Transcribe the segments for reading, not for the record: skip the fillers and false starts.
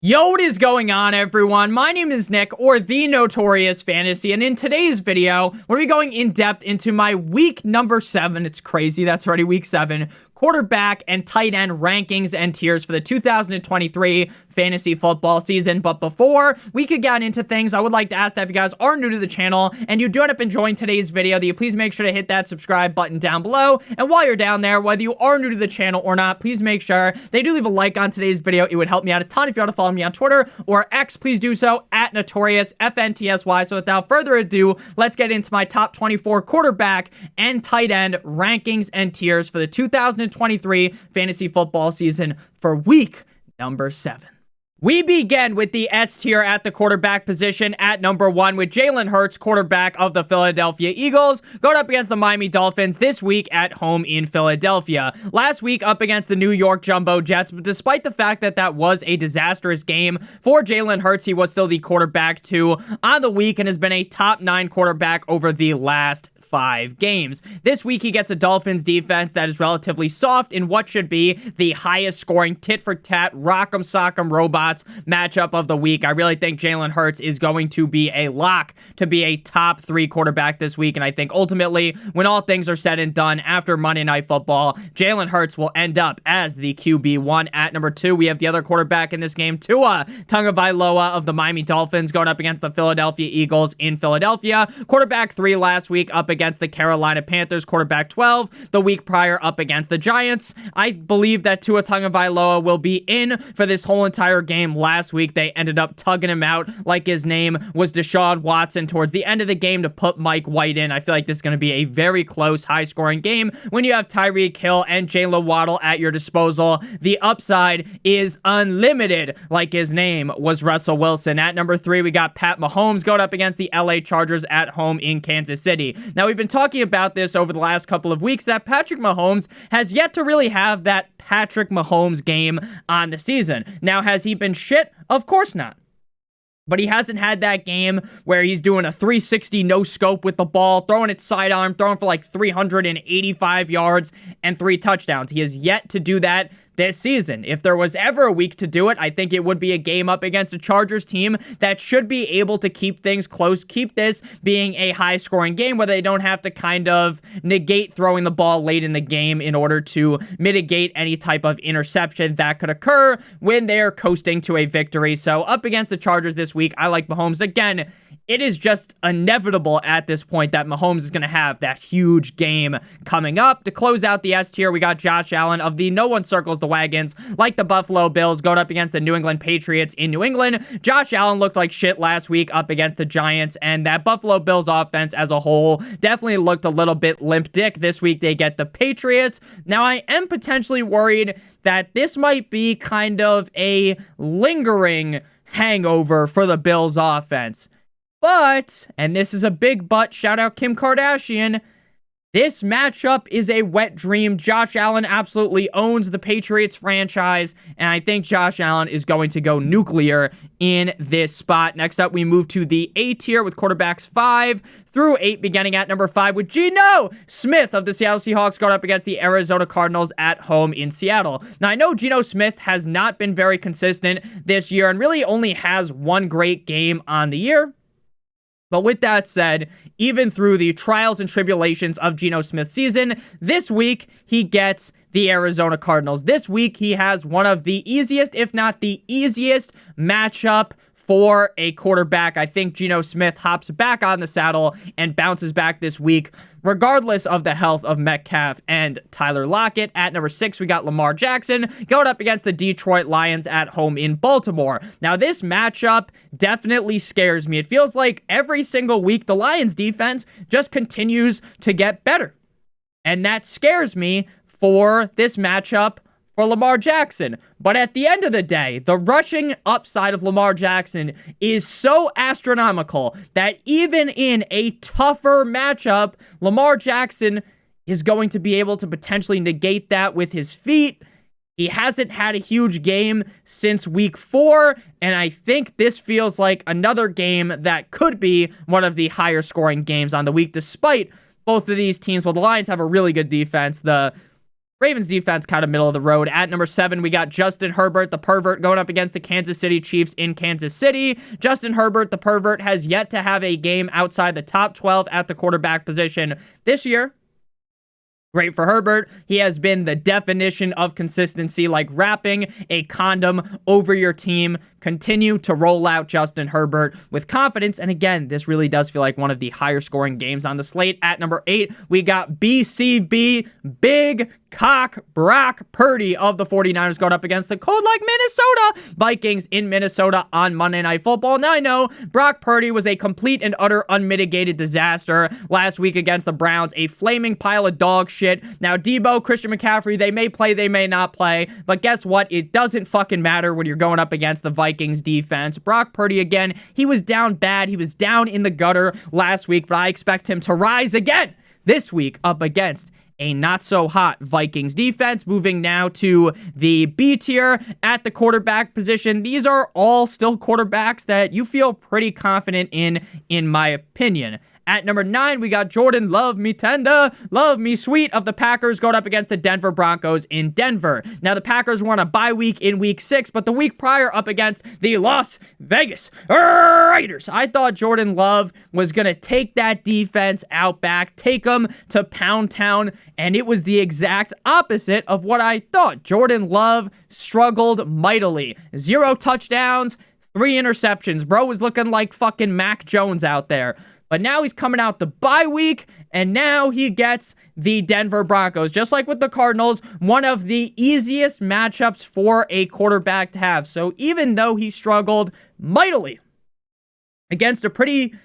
Yo, what is going on, everyone? My name is Nick, or the Notorious Fantasy, and in today's video, we're going to be going in depth into my week number 7. It's crazy, that's already week 7. Quarterback and tight end rankings and tiers for the 2023 fantasy football season. But before we could get into things, I would like to ask that if you guys are new to the channel and you do end up enjoying today's video, that you please make sure to hit that subscribe button down below. And while you're down there, whether you are new to the channel or not, please make sure they do leave a like on today's video. It would help me out a ton. If you want to follow me on Twitter or X, please do so at NotoriousFantasy. So without further ado, let's get into my top 24 quarterback and tight end rankings and tiers for the 2023 fantasy football season for week number 7. We begin with the S tier at the quarterback position at number 1 with Jalen Hurts, quarterback of the Philadelphia Eagles, going up against the Miami Dolphins this week at home in Philadelphia. Last week up against the New York Jumbo Jets, but despite the fact that that was a disastrous game for Jalen Hurts, he was still the quarterback 2 on the week and has been a top 9 quarterback over the last 5 games. This week, he gets a Dolphins defense that is relatively soft in what should be the highest scoring tit-for-tat, rock'em sock'em robots matchup of the week. I really think Jalen Hurts is going to be a lock to be a top 3 quarterback this week, and I think ultimately, when all things are said and done after Monday Night Football, Jalen Hurts will end up as the QB1. At number 2, we have the other quarterback in this game, Tua Tagovailoa of the Miami Dolphins, going up against the Philadelphia Eagles in Philadelphia. Quarterback 3 last week up against the Carolina Panthers. Quarterback 12 the week prior up against the Giants. I believe that Tua Tagovailoa will be in for this whole entire game. Last week, they ended up tugging him out like his name was Deshaun Watson towards the end of the game to put Mike White in. I feel like this is going to be a very close, high-scoring game when you have Tyreek Hill and Jaylen Waddle at your disposal. The upside is unlimited, like his name was Russell Wilson. At number 3, we got Pat Mahomes going up against the LA Chargers at home in Kansas City. Now, we've been talking about this over the last couple of weeks, that Patrick Mahomes has yet to really have that Patrick Mahomes game on the season. Now, has he been shit? Of course not. But he hasn't had that game where he's doing a 360 no-scope with the ball, throwing it sidearm, throwing for like 385 yards and 3 touchdowns. He has yet to do that this season. If there was ever a week to do it, I think it would be a game up against a Chargers team that should be able to keep things close, keep this being a high-scoring game where they don't have to kind of negate throwing the ball late in the game in order to mitigate any type of interception that could occur when they're coasting to a victory. So up against the Chargers this week, I like Mahomes. Again, it is just inevitable at this point that Mahomes is going to have that huge game coming up. To close out the S tier, we got Josh Allen of the No One Circles the Wagons, like the Buffalo Bills, going up against the New England Patriots in New England. Josh Allen looked like shit last week up against the Giants, and that Buffalo Bills offense as a whole definitely looked a little bit limp dick. This week they get the Patriots. Now, I am potentially worried that this might be kind of a lingering hangover for the Bills offense. But, and this is a big but, shout out Kim Kardashian, this matchup is a wet dream. Josh Allen absolutely owns the Patriots franchise, and I think Josh Allen is going to go nuclear in this spot. Next up, we move to the A tier with quarterbacks 5 through 8, beginning at number 5 with Geno Smith of the Seattle Seahawks going up against the Arizona Cardinals at home in Seattle. Now, I know Geno Smith has not been very consistent this year and really only has one great game on the year. But with that said, even through the trials and tribulations of Geno Smith's season, this week he gets the Arizona Cardinals. This week he has one of the easiest, if not the easiest, matchup for a quarterback. I think Geno Smith hops back on the saddle and bounces back this week, regardless of the health of Metcalf and Tyler Lockett. At number 6, we got Lamar Jackson going up against the Detroit Lions at home in Baltimore. Now, this matchup definitely scares me. It feels like every single week, the Lions defense just continues to get better. And that scares me for this matchup for Lamar Jackson. But at the end of the day, the rushing upside of Lamar Jackson is so astronomical that even in a tougher matchup, Lamar Jackson is going to be able to potentially negate that with his feet. He hasn't had a huge game since week 4, and I think this feels like another game that could be one of the higher scoring games on the week, despite both of these teams. Well, the Lions have a really good defense. The Ravens defense kind of middle of the road. At number 7, we got Justin Herbert, the pervert, going up against the Kansas City Chiefs in Kansas City. Justin Herbert, the pervert, has yet to have a game outside the top 12 at the quarterback position this year. Great for Herbert. He has been the definition of consistency, like wrapping a condom over your team. Continue to roll out Justin Herbert with confidence. And again, this really does feel like one of the higher scoring games on the slate. At number 8, we got BCB, Big Cock Brock Purdy of the 49ers going up against the cold like Minnesota Vikings in Minnesota on Monday Night Football. Now I know Brock Purdy was a complete and utter unmitigated disaster last week against the Browns, a flaming pile of dog shit. Now Debo, Christian McCaffrey, they may play, they may not play, but guess what? It doesn't fucking matter when you're going up against the Vikings defense. Brock Purdy, again, he was down bad. He was down in the gutter last week, but I expect him to rise again this week up against a not-so-hot Vikings defense. Moving now to the B tier at the quarterback position. These are all still quarterbacks that you feel pretty confident in my opinion. At number 9, we got Jordan Love Me Tender, Love Me Sweet of the Packers going up against the Denver Broncos in Denver. Now, the Packers were on a bye week in week 6, but the week prior up against the Las Vegas Raiders. I thought Jordan Love was going to take that defense out back, take them to Pound Town, and it was the exact opposite of what I thought. Jordan Love struggled mightily. 0 touchdowns, 3 interceptions. Bro was looking like fucking Mac Jones out there. But now he's coming out the bye week, and now he gets the Denver Broncos. Just like with the Cardinals, one of the easiest matchups for a quarterback to have. So even though he struggled mightily against a pretty,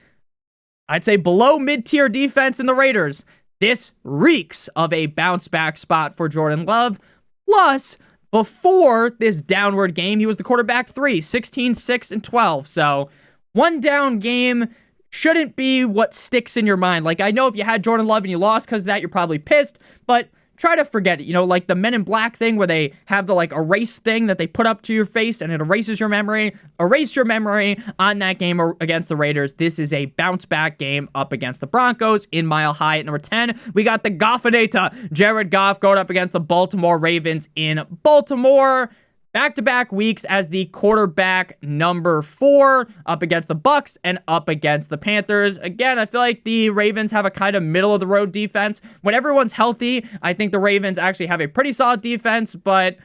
I'd say, below mid-tier defense in the Raiders, this reeks of a bounce-back spot for Jordan Love. Plus, before this downward game, he was the quarterback 3, 16, 6, and 12. So one down game shouldn't be what sticks in your mind. Like, I know if you had Jordan Love and you lost because of that, you're probably pissed, but try to forget it. You know, like the Men in Black thing where they have the, like, erase thing that they put up to your face and it erases your memory. Erase your memory on that game against the Raiders. This is a bounce-back game up against the Broncos in Mile High. At number 10, we got the Goffinator, Jared Goff, going up against the Baltimore Ravens in Baltimore. Back-to-back weeks as the quarterback number 4 up against the Bucs and up against the Panthers. Again, I feel like the Ravens have a kind of middle-of-the-road defense. When everyone's healthy, I think the Ravens actually have a pretty solid defense, but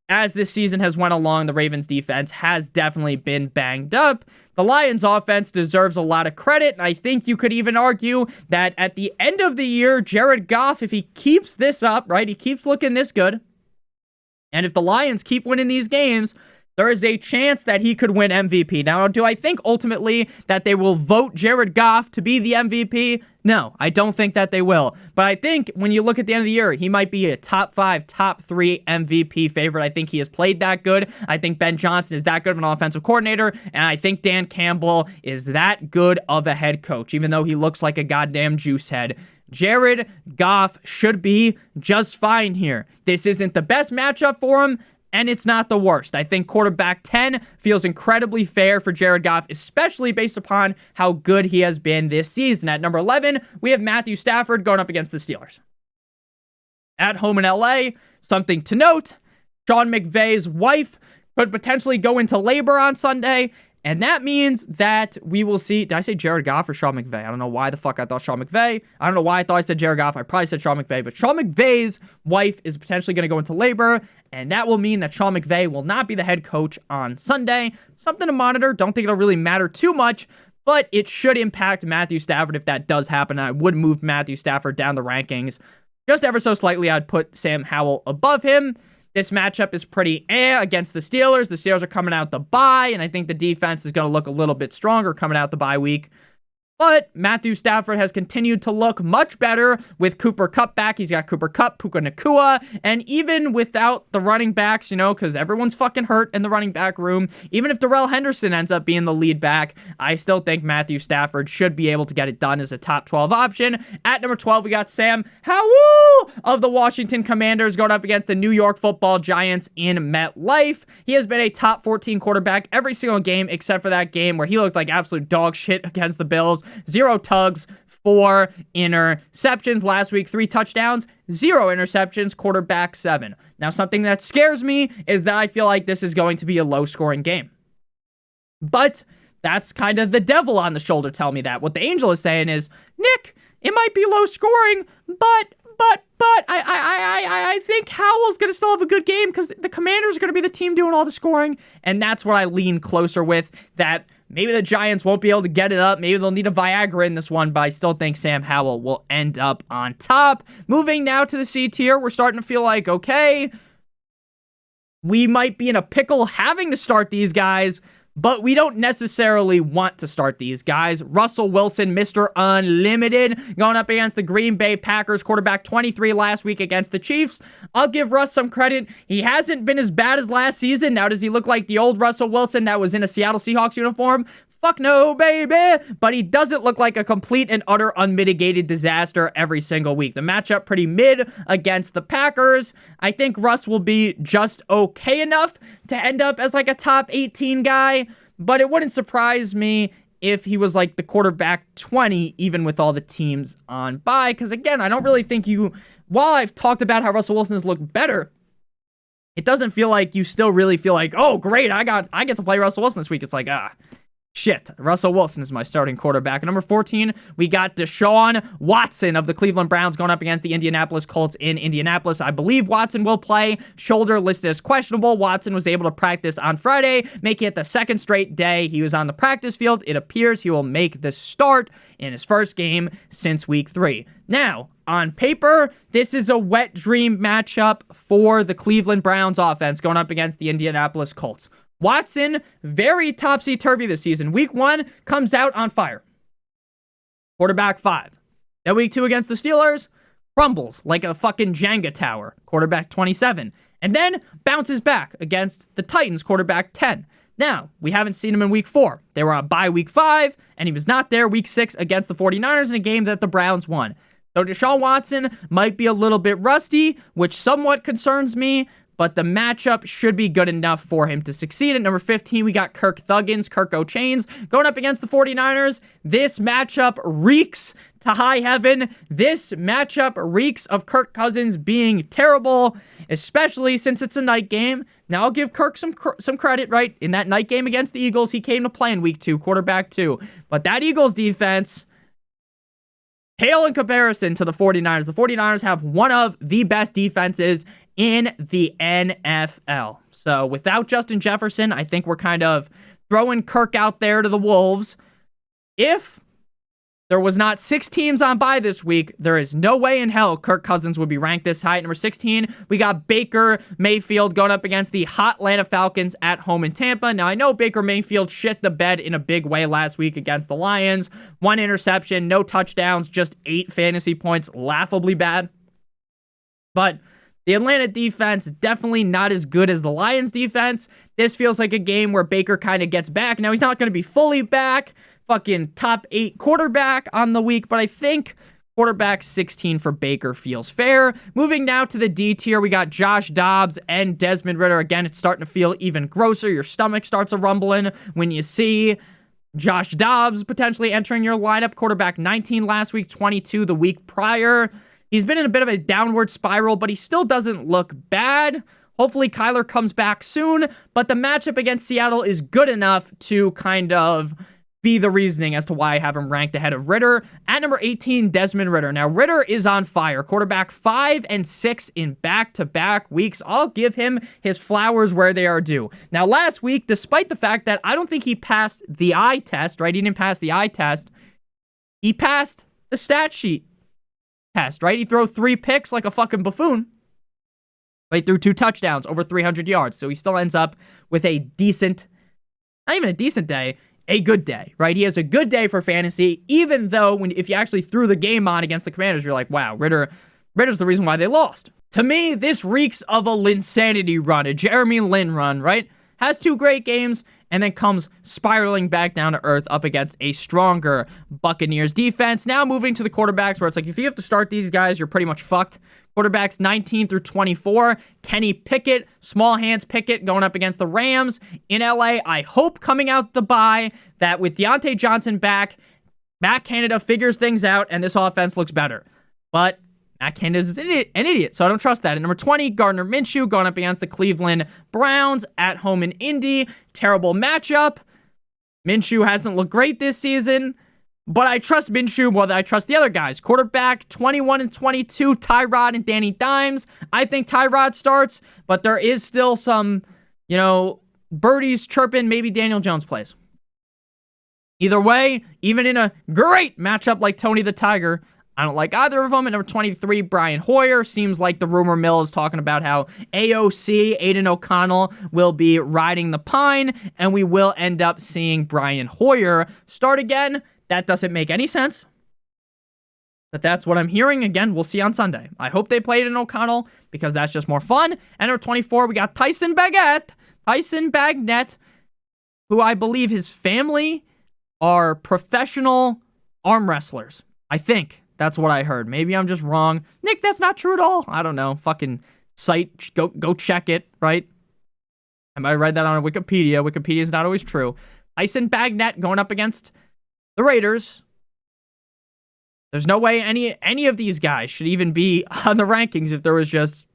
as this season has went along, the Ravens defense has definitely been banged up. The Lions offense deserves a lot of credit, and I think you could even argue that at the end of the year, Jared Goff, if he keeps this up, right, he keeps looking this good, and if the Lions keep winning these games, there is a chance that he could win MVP. Now, do I think ultimately that they will vote Jared Goff to be the MVP? No, I don't think that they will. But I think when you look at the end of the year, he might be a top 5, top 3 MVP favorite. I think he has played that good. I think Ben Johnson is that good of an offensive coordinator. And I think Dan Campbell is that good of a head coach, even though he looks like a goddamn juice head. Jared Goff should be just fine here. This isn't the best matchup for him, and it's not the worst. I think quarterback 10 feels incredibly fair for Jared Goff, especially based upon how good he has been this season. At number 11, we have Matthew Stafford going up against the Steelers. At home in LA, something to note, Sean McVay's wife could potentially go into labor on Sunday, and that means that we will see... Did I say Jared Goff or Sean McVay? I don't know why the fuck I thought Sean McVay. I don't know why I thought I said Jared Goff. I probably said Sean McVay. But Sean McVay's wife is potentially going to go into labor. And that will mean that Sean McVay will not be the head coach on Sunday. Something to monitor. Don't think it'll really matter too much. But it should impact Matthew Stafford if that does happen. I would move Matthew Stafford down the rankings. Just ever so slightly, I'd put Sam Howell above him. This matchup is pretty against the Steelers. The Steelers are coming out the bye, and I think the defense is going to look a little bit stronger coming out the bye week. But Matthew Stafford has continued to look much better with Cooper Kupp back. He's got Cooper Kupp, Puka Nacua, and even without the running backs, you know, because everyone's fucking hurt in the running back room, even if Darrell Henderson ends up being the lead back, I still think Matthew Stafford should be able to get it done as a top 12 option. At number 12, we got Sam Howell of the Washington Commanders going up against the New York Football Giants in MetLife. He has been a top 14 quarterback every single game except for that game where he looked like absolute dog shit against the Bills. 0 tugs, 4 interceptions last week, 3 touchdowns. 0 interceptions, quarterback 7. Now, something that scares me is that I feel like this is going to be a low-scoring game. But that's kind of the devil on the shoulder telling me that. What the angel is saying is, Nick, it might be low-scoring, but I think Howell's going to still have a good game because the Commanders are going to be the team doing all the scoring, and that's what I lean closer with, that maybe the Giants won't be able to get it up. Maybe they'll need a Viagra in this one, but I still think Sam Howell will end up on top. Moving now to the C tier, we're starting to feel like, okay, we might be in a pickle having to start these guys, but we don't necessarily want to start these guys. Russell Wilson, Mr. Unlimited, going up against the Green Bay Packers, quarterback 23 last week against the Chiefs. I'll give Russ some credit. He hasn't been as bad as last season. Now, does he look like the old Russell Wilson that was in a Seattle Seahawks uniform? Fuck no, baby. But he doesn't look like a complete and utter unmitigated disaster every single week. The matchup pretty mid against the Packers. I think Russ will be just okay enough to end up as like a top 18 guy, but it wouldn't surprise me if he was like the quarterback 20, even with all the teams on bye. Because again, I don't really think while I've talked about how Russell Wilson has looked better, it doesn't feel like you still really feel like, oh, great, I get to play Russell Wilson this week. It's like, shit, Russell Wilson is my starting quarterback. At number 14, we got Deshaun Watson of the Cleveland Browns going up against the Indianapolis Colts in Indianapolis. I believe Watson will play. Shoulder listed as questionable. Watson was able to practice on Friday, making it the second straight day he was on the practice field. It appears he will make the start in his first game since week 3. Now, on paper, this is a wet dream matchup for the Cleveland Browns offense going up against the Indianapolis Colts. Watson, very topsy-turvy this season. Week 1 comes out on fire. Quarterback 5. Then week 2 against the Steelers, crumbles like a fucking Jenga tower. Quarterback 27. And then bounces back against the Titans, quarterback 10. Now, we haven't seen him in week 4. They were on bye week 5, and he was not there week 6 against the 49ers in a game that the Browns won. So Deshaun Watson might be a little bit rusty, which somewhat concerns me, but the matchup should be good enough for him to succeed. At number 15, we got Kirk O'Chains, going up against the 49ers. This matchup reeks to high heaven. This matchup reeks of Kirk Cousins being terrible, especially since it's a night game. Now, I'll give Kirk some credit, right? In that night game against the Eagles, he came to play in week 2, quarterback 2. But that Eagles defense, pale in comparison to the 49ers. The 49ers have one of the best defenses in the NFL. So without Justin Jefferson, I think we're kind of throwing Kirk out there to the wolves. If there was not 6 teams on bye this week, there is no way in hell Kirk Cousins would be ranked this high. At number 16, we got Baker Mayfield going up against the hot Atlanta Falcons at home in Tampa. Now, I know Baker Mayfield shit the bed in a big way last week against the Lions. 1 interception, no touchdowns, just 8 fantasy points, laughably bad. But the Atlanta defense, definitely not as good as the Lions defense. This feels like a game where Baker kind of gets back. Now, he's not going to be fully back. Fucking top 8 quarterback on the week, but I think quarterback 16 for Baker feels fair. Moving now to the D tier, we got Josh Dobbs and Desmond Ridder. Again, it's starting to feel even grosser. Your stomach starts a rumbling when you see Josh Dobbs potentially entering your lineup. Quarterback 19 last week, 22 the week prior. He's been in a bit of a downward spiral, but he still doesn't look bad. Hopefully Kyler comes back soon, but the matchup against Seattle is good enough to kind of be the reasoning as to why I have him ranked ahead of Ridder. At number 18, Desmond Ridder. Now, Ridder is on fire. Quarterback 5 and 6 in back-to-back weeks. I'll give him his flowers where they are due. Now, last week, despite the fact that I don't think he passed the eye test, right? He didn't pass the eye test. He passed the stat sheet test, right? He threw 3 picks like a fucking buffoon. But he threw 2 touchdowns, over 300 yards. So he still ends up with a decent, not even a decent day, a good day, right? He has a good day for fantasy, even though if you actually threw the game on against the Commanders, you're like, wow, Ridder's the reason why they lost. To me, this reeks of a Linsanity run, a Jeremy Lin run, right? Has 2 great games, and then comes spiraling back down to earth up against a stronger Buccaneers defense. Now moving to the quarterbacks, where it's like, if you have to start these guys, you're pretty much fucked. Quarterbacks 19 through 24, Kenny Pickett, small hands Pickett going up against the Rams in LA. I hope coming out the bye that with Deontay Johnson back, Matt Canada figures things out and this offense looks better. But Matt Canada is an idiot, so I don't trust that. At number 20, Gardner Minshew going up against the Cleveland Browns at home in Indy. Terrible matchup. Minshew hasn't looked great this season, but I trust Minshew more than I trust the other guys. Quarterback, 21 and 22, Tyrod and Danny Dimes. I think Tyrod starts, but there is still some, birdies chirping. Maybe Daniel Jones plays. Either way, even in a great matchup like Tony the Tiger, I don't like either of them. At number 23, Brian Hoyer. Seems like the rumor mill is talking about how AOC, Aiden O'Connell, will be riding the pine, and we will end up seeing Brian Hoyer start again. That doesn't make any sense, but that's what I'm hearing. Again, we'll see on Sunday. I hope they played in O'Connell because that's just more fun. At number 24, we got Tyson Bagnet, who I believe his family are professional arm wrestlers. I think. That's what I heard. Maybe I'm just wrong. Nick, that's not true at all. I don't know. Fucking site. Go check it, right? I might read that on Wikipedia. Wikipedia is not always true. Tyson Bagnet going up against the Raiders. There's no way any of these guys should even be on the rankings if there was just,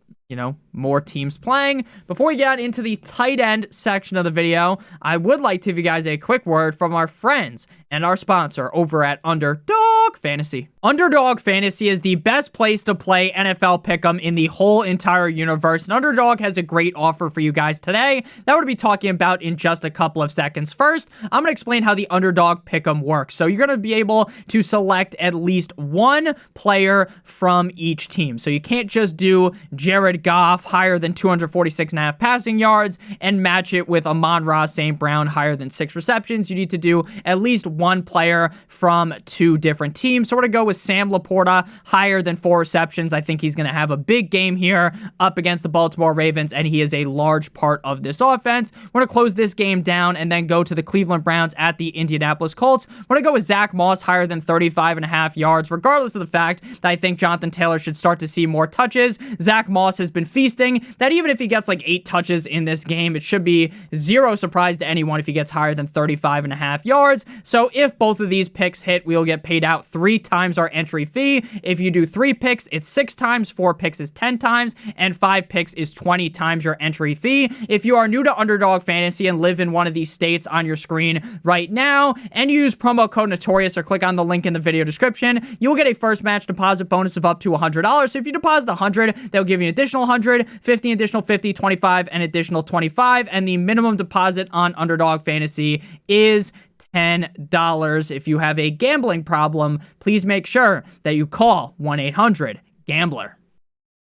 more teams playing. Before we get into the tight end section of the video, I would like to give you guys a quick word from our friends and our sponsor over at Underdog Fantasy. Underdog Fantasy is the best place to play NFL Pick'em in the whole entire universe, and Underdog has a great offer for you guys today that we're going to be talking about in just a couple of seconds. First, I'm going to explain how the Underdog Pick'em works. So you're going to be able to select at least one player from each team. So you can't just do Jared Goff higher than 246.5 passing yards and match it with Amon-Ra St. Brown higher than 6 receptions. You need to do at least one player from 2 different teams. So we're going to go with Sam Laporta higher than 4 receptions. I think he's going to have a big game here up against the Baltimore Ravens, and he is a large part of this offense. We're going to close this game down and then go to the Cleveland Browns at the Indianapolis Colts. We're going to go with Zach Moss higher than 35.5 yards, regardless of the fact that I think Jonathan Taylor should start to see more touches. Zach Moss has been feasting that even if he gets like 8 touches in this game, it should be zero surprise to anyone if he gets higher than 35.5 yards. So if both of these picks hit, we'll get paid out 3 times our entry fee. If you do 3 picks, it's 6 times, 4 picks is 10 times, and 5 picks is 20 times your entry fee. If you are new to Underdog Fantasy and live in one of these states on your screen right now, and you use promo code Notorious or click on the link in the video description, you will get a first match deposit bonus of up to $100. So if you deposit $100, they'll give you an additional $100, $50, additional $50, $25, and additional $25, and the minimum deposit on Underdog Fantasy is $10. If you have a gambling problem, please make sure that you call 1-800-GAMBLER.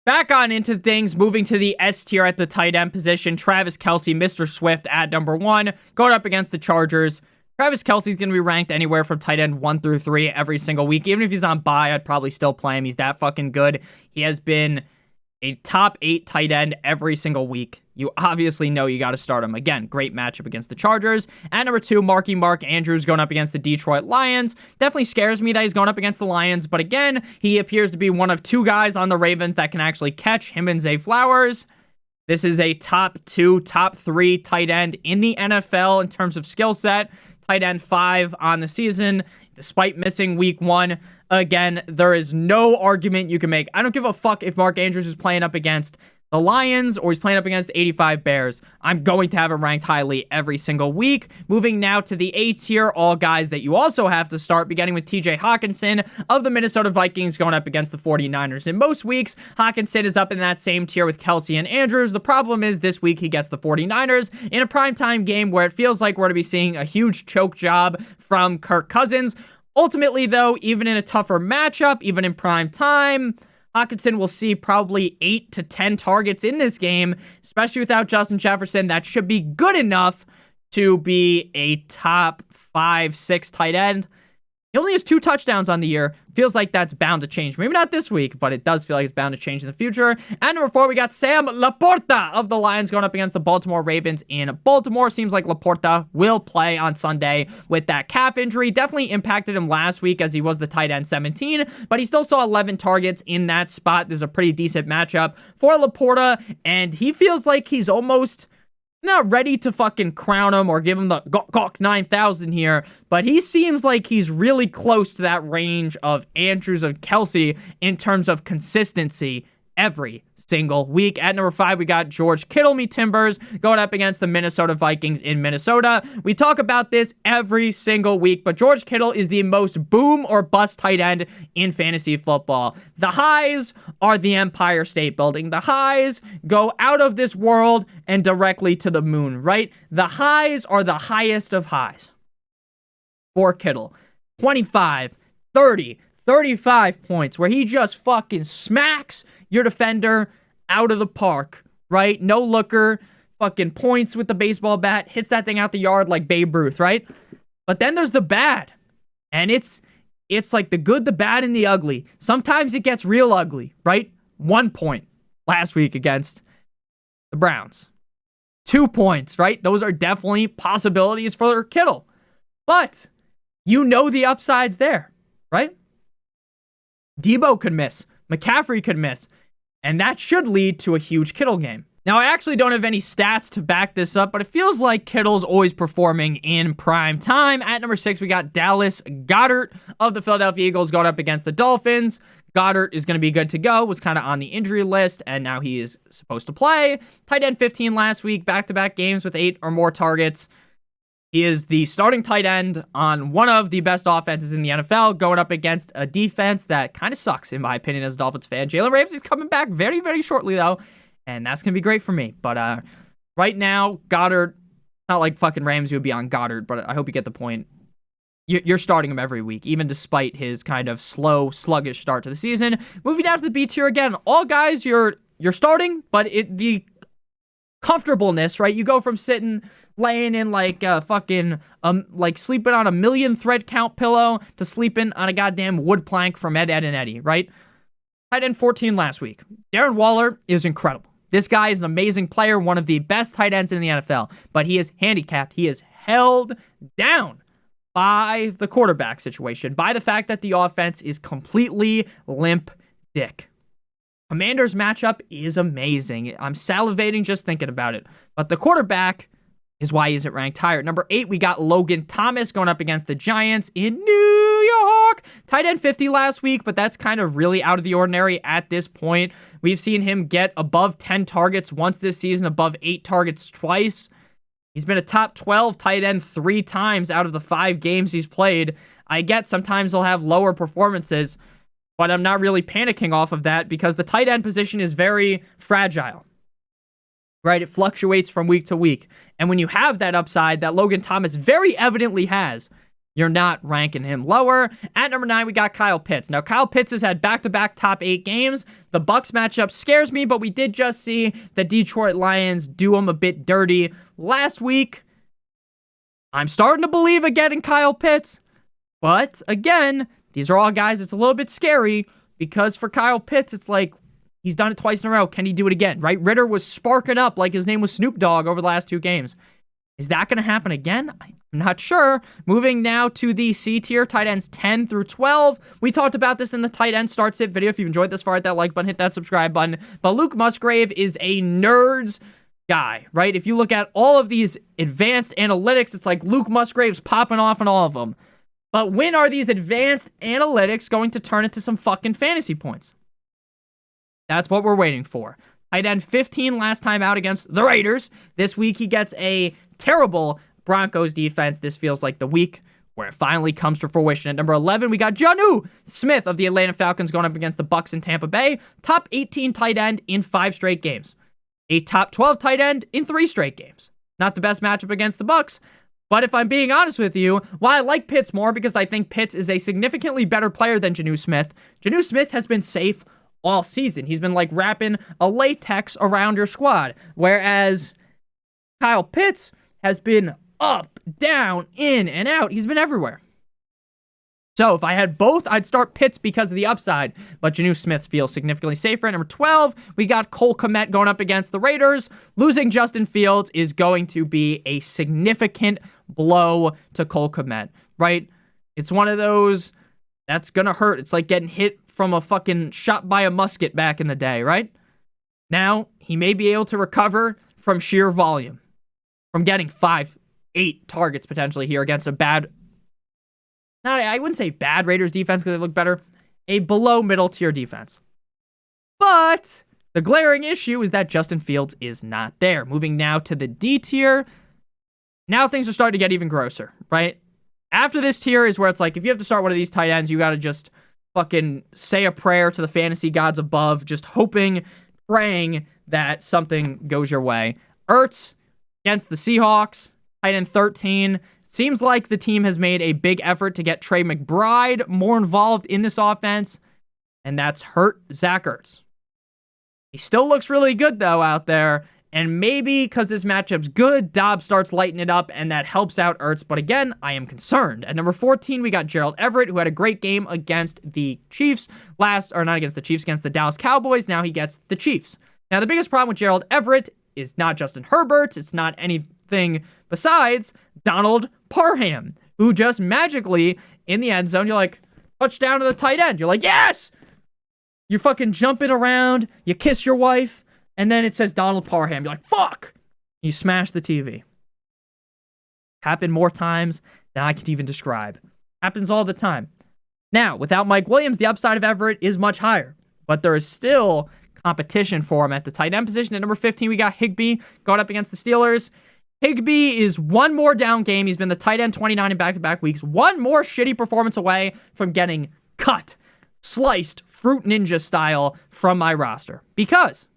Back on into things, moving to the S tier at the tight end position. Travis Kelce, Mr. Swift at number 1, going up against the Chargers. Travis Kelce's going to be ranked anywhere from tight end 1 through 3 every single week. Even if he's on bye, I'd probably still play him. He's that fucking good. He has been a top 8 tight end every single week. You obviously know you got to start him. Again, great matchup against the Chargers. At number 2, Mark Andrews going up against the Detroit Lions. Definitely scares me that he's going up against the Lions, but again, he appears to be one of 2 guys on the Ravens that can actually catch, him and Zay Flowers. This is a top 2, top 3 tight end in the NFL in terms of skill set. Tight end 5 on the season, despite missing week 1. Again, there is no argument you can make. I don't give a fuck if Mark Andrews is playing up against the Lions or he's playing up against 85 Bears. I'm going to have him ranked highly every single week. Moving now to the A tier, all guys that you also have to start, beginning with TJ Hawkinson of the Minnesota Vikings going up against the 49ers. In most weeks, Hawkinson is up in that same tier with Kelce and Andrews. The problem is this week he gets the 49ers in a primetime game where it feels like we're going to be seeing a huge choke job from Kirk Cousins. Ultimately, though, even in a tougher matchup, even in prime time, Hawkinson will see probably 8 to 10 targets in this game, especially without Justin Jefferson. That should be good enough to be a top 5, 6 tight end. He only has 2 touchdowns on the year. Feels like that's bound to change. Maybe not this week, but it does feel like it's bound to change in the future. At number 4, we got Sam Laporta of the Lions going up against the Baltimore Ravens in Baltimore. Seems like Laporta will play on Sunday with that calf injury. Definitely impacted him last week as he was the tight end 17, but he still saw 11 targets in that spot. This is a pretty decent matchup for Laporta, and he feels like he's almost not ready to fucking crown him or give him the gawk 9,000 here, but he seems like he's really close to that range of Andrews and Kelsey in terms of consistency every single week. At number 5, we got George Kittle, me Timbers, going up against the Minnesota Vikings in Minnesota. We talk about this every single week, but George Kittle is the most boom or bust tight end in fantasy football. The highs are the Empire State Building. The highs go out of this world and directly to the moon, right? The highs are the highest of highs for Kittle. 25, 30, 35 points where he just fucking smacks your defender out of the park, right? No looker, fucking points with the baseball bat, hits that thing out the yard like Babe Ruth, right? But then there's the bad, and it's like the good, the bad, and the ugly. Sometimes it gets real ugly, right? 1 point last week against the Browns. 2 points, right? Those are definitely possibilities for Kittle. But you know the upside's there, right? Debo could miss. McCaffrey could miss. And that should lead to a huge Kittle game. Now, I actually don't have any stats to back this up, but it feels like Kittle's always performing in prime time. At number 6, we got Dallas Goedert of the Philadelphia Eagles going up against the Dolphins. Goddard is going to be good to go, was kind of on the injury list, and now he is supposed to play. Tight end 15 last week, back-to-back games with 8 or more targets. He is the starting tight end on one of the best offenses in the NFL, going up against a defense that kind of sucks, in my opinion, as a Dolphins fan. Jalen Ramsey's coming back very, very shortly, though, and that's going to be great for me. But right now, Goddard, not like fucking Ramsey would be on Goddard, but I hope you get the point. You're starting him every week, even despite his kind of slow, sluggish start to the season. Moving down to the B tier again, all guys you're starting, but the comfortableness, right? You go from laying in like fucking like sleeping on a million thread count pillow to sleeping on a goddamn wood plank from Ed, and Eddie, right? Tight end 14 last week. Darren Waller is incredible. This guy is an amazing player, one of the best tight ends in the NFL, but he is handicapped. He is held down by the quarterback situation, by the fact that the offense is completely limp dick. Commanders matchup is amazing. I'm salivating just thinking about it. But the quarterback is why he isn't ranked higher. Number 8, we got Logan Thomas going up against the Giants in New York. Tight end 50 last week, but that's kind of really out of the ordinary at this point. We've seen him get above 10 targets once this season, above 8 targets twice. He's been a top 12 tight end 3 times out of the 5 games he's played. I get sometimes he'll have lower performances, but I'm not really panicking off of that because the tight end position is very fragile, right? It fluctuates from week to week. And when you have that upside that Logan Thomas very evidently has, you're not ranking him lower. At number 9, we got Kyle Pitts. Now, Kyle Pitts has had back-to-back top 8 games. The Bucs matchup scares me, but we did just see the Detroit Lions do him a bit dirty last week. I'm starting to believe again in Kyle Pitts. But, again, these are all guys it's a little bit scary because for Kyle Pitts, it's like he's done it twice in a row. Can he do it again, right? Ritter was sparking up like his name was Snoop Dogg over the last 2 games. Is that going to happen again? I'm not sure. Moving now to the C tier, tight ends 10 through 12. We talked about this in the tight end start sit video. If you've enjoyed this far, hit that like button, hit that subscribe button. But Luke Musgrave is a nerds guy, right? If you look at all of these advanced analytics, it's like Luke Musgrave's popping off in all of them. But when are these advanced analytics going to turn into some fucking fantasy points? That's what we're waiting for. Tight end 15 last time out against the Raiders. This week he gets a terrible Broncos defense. This feels like the week where it finally comes to fruition. At number 11, we got Jonnu Smith of the Atlanta Falcons going up against the Bucs in Tampa Bay. Top 18 tight end in 5 straight games. A top 12 tight end in 3 straight games. Not the best matchup against the Bucs, but if I'm being honest with you, while I like Pitts more because I think Pitts is a significantly better player than Jonnu Smith has been safe all season. He's been like wrapping a latex around your squad, whereas Kyle Pitts has been up, down, in, and out. He's been everywhere. So if I had both, I'd start Pitts because of the upside, but Jonnu Smith feels significantly safer. At number 12, we got Cole Kmet going up against the Raiders. Losing Justin Fields is going to be a significant blow to Cole Kmet, right? It's one of those that's going to hurt. It's like getting hit from a fucking shot by a musket back in the day, right? Now, he may be able to recover from sheer volume. from getting 5, 8 targets potentially here against a bad, I wouldn't say bad Raiders defense because they look better, a below middle tier defense. But the glaring issue is that Justin Fields is not there. Moving now to the D tier. Now things are starting to get even grosser, right? After this tier is where it's like, if you have to start one of these tight ends, you got to just fucking say a prayer to the fantasy gods above, just hoping, praying that something goes your way. Ertz against the Seahawks, tight end 13. Seems like the team has made a big effort to get Trey McBride more involved in this offense, and that's hurt Zach Ertz. He still looks really good, though, out there, and maybe because this matchup's good, Dobbs starts lighting it up, and that helps out Ertz, but again, I am concerned. At number 14, we got Gerald Everett, who had a great game against the Chiefs not against the Chiefs, against the Dallas Cowboys. Now he gets the Chiefs. Now, the biggest problem with Gerald Everett is not Justin Herbert, it's not anything besides Donald Parham, who just magically, in the end zone, you're like, touchdown to the tight end. You're like, yes! You're fucking jumping around, you kiss your wife, and then it says Donald Parham. You're like, fuck! You smash the TV. Happened more times than I could even describe. Happens all the time. Now, without Mike Williams, the upside of Everett is much higher, but there is still competition for him at the tight end position. At number 15, we got Higbee going up against the Steelers. Higbee is one more down game. He's been the tight end 29 in back-to-back weeks. One more shitty performance away from getting cut, sliced, Fruit Ninja style from my roster. Because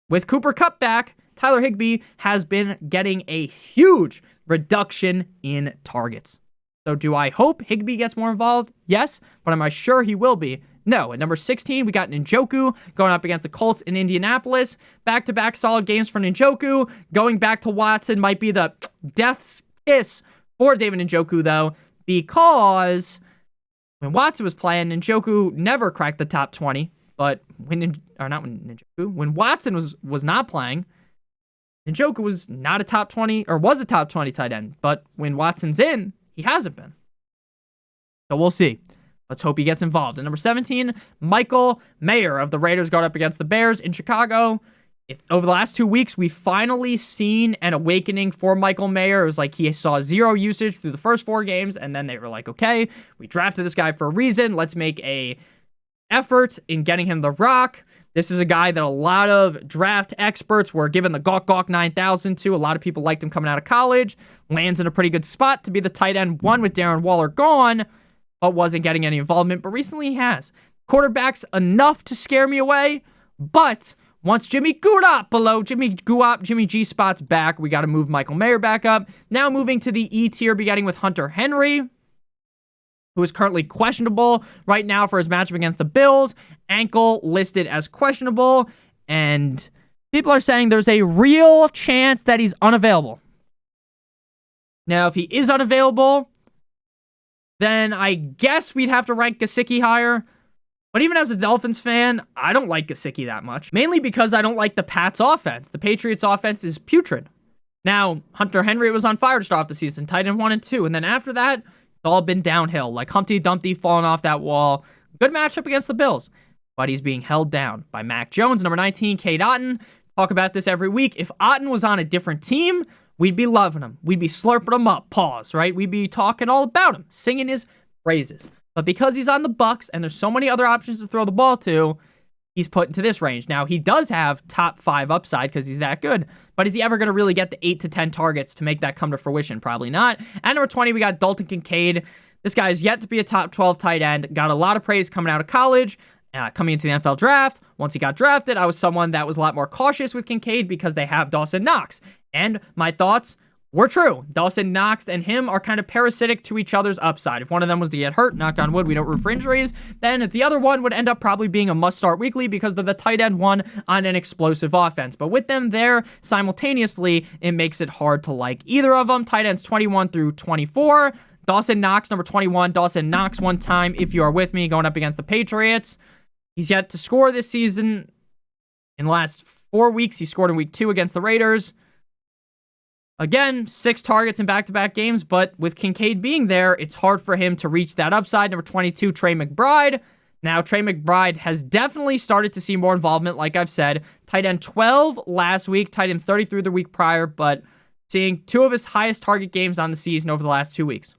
with Cooper Kupp back, Tyler Higbee has been getting a huge reduction in targets. So do I hope Higbee gets more involved? Yes, but am I sure he will be? No. At number 16, we got Njoku going up against the Colts in Indianapolis. Back-to-back solid games for Njoku. Going back to Watson might be the death's kiss for David Njoku, though, because when Watson was playing, Njoku never cracked the top 20. But when Watson was not playing, Njoku was not a top 20, or was a top 20 tight end. But when Watson's in, he hasn't been. So we'll see. Let's hope he gets involved. At number 17, Michael Mayer of the Raiders going up against the Bears in Chicago. Over the last 2 weeks, we've finally seen an awakening for Michael Mayer. It was like he saw 0 usage through the first 4 games, and then they were like, okay, we drafted this guy for a reason. Let's make a effort in getting him the rock. This is a guy that a lot of draft experts were given the Gawk 9000 to. A lot of people liked him coming out of college. Lands in a pretty good spot to be the tight end 1 with Darren Waller gone, but wasn't getting any involvement. But recently he has. Quarterback's enough to scare me away, but once Jimmy G spot's back, we got to move Michael Mayer back up. Now moving to the E tier, beginning with Hunter Henry, who is currently questionable right now for his matchup against the Bills. Ankle listed as questionable, and people are saying there's a real chance that he's unavailable. Now, if he is unavailable, then I guess we'd have to rank Gesicki higher. But even as a Dolphins fan, I don't like Gesicki that much. Mainly because I don't like the Pats offense. The Patriots offense is putrid. Now, Hunter Henry was on fire to start off the season, tight end 1 and 2. And then after that, it's all been downhill. Like Humpty Dumpty falling off that wall. Good matchup against the Bills. But he's being held down by Mac Jones. Number 19, Cade Otton. Talk about this every week. If Otton was on a different team, we'd be loving him. We'd be slurping him up. Pause, right? We'd be talking all about him, singing his praises. But because he's on the Bucs and there's so many other options to throw the ball to, he's put into this range. Now, he does have top 5 upside because he's that good, but is he ever going to really get the 8 to 10 targets to make that come to fruition? Probably not. At number 20, we got Dalton Kincaid. This guy is yet to be a top 12 tight end. Got a lot of praise coming out of college, coming into the NFL draft. Once he got drafted, I was someone that was a lot more cautious with Kincaid because they have Dawson Knox. And my thoughts were true. Dawson Knox and him are kind of parasitic to each other's upside. If one of them was to get hurt, knock on wood, we don't root for injuries, then the other one would end up probably being a must-start weekly because they're the tight end 1 on an explosive offense. But with them there simultaneously, it makes it hard to like either of them. Tight ends 21 through 24. Dawson Knox, number 21. Dawson Knox one time, if you are with me, going up against the Patriots. He's yet to score this season. In the last 4 weeks, he scored in week 2 against the Raiders. Again, 6 targets in back-to-back games, but with Kincaid being there, it's hard for him to reach that upside. Number 22, Trey McBride. Now, Trey McBride has definitely started to see more involvement, like I've said. Tight end 12 last week, tight end 30 through the week prior, but seeing 2 of his highest target games on the season over the last 2 weeks.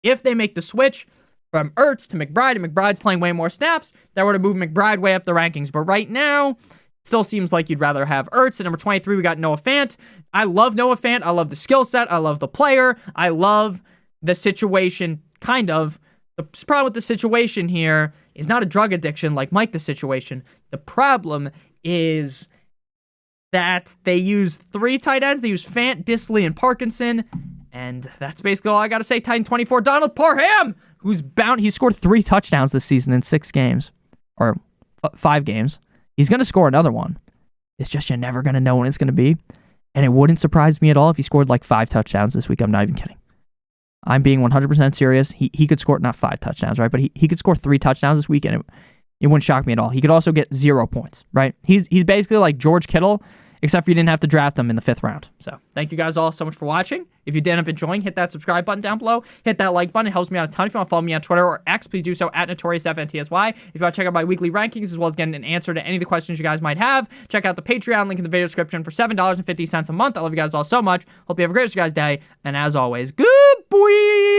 If they make the switch from Ertz to McBride, and McBride's playing way more snaps, that would have moved McBride way up the rankings. But right now, still seems like you'd rather have Ertz. At number 23, we got Noah Fant. I love Noah Fant. I love the skill set. I love the player. I love the situation, kind of. The problem with the situation here is not a drug addiction like Mike the situation. The problem is that they use 3 tight ends. They use Fant, Disley, and Parkinson. And that's basically all I got to say. Titan 24, Donald Parham, who's bound. He scored 3 touchdowns this season in 6 games, or 5 games. He's going to score another one. It's just you're never going to know when it's going to be. And it wouldn't surprise me at all if he scored like 5 touchdowns this week. I'm not even kidding. I'm being 100% serious. He could score, not 5 touchdowns, right? But he could score 3 touchdowns this week, and it wouldn't shock me at all. He could also get 0 points, right? He's basically like George Kittle, except for you didn't have to draft him in the 5th round. So thank you guys all so much for watching. If you did end up enjoying, hit that subscribe button down below. Hit that like button. It helps me out a ton. If you want to follow me on Twitter or X, please do so at NotoriousFantasy. If you want to check out my weekly rankings as well as getting an answer to any of the questions you guys might have, check out the Patreon link in the video description for $7.50 a month. I love you guys all so much. Hope you have a great rest of your guys' day. And as always, good boy.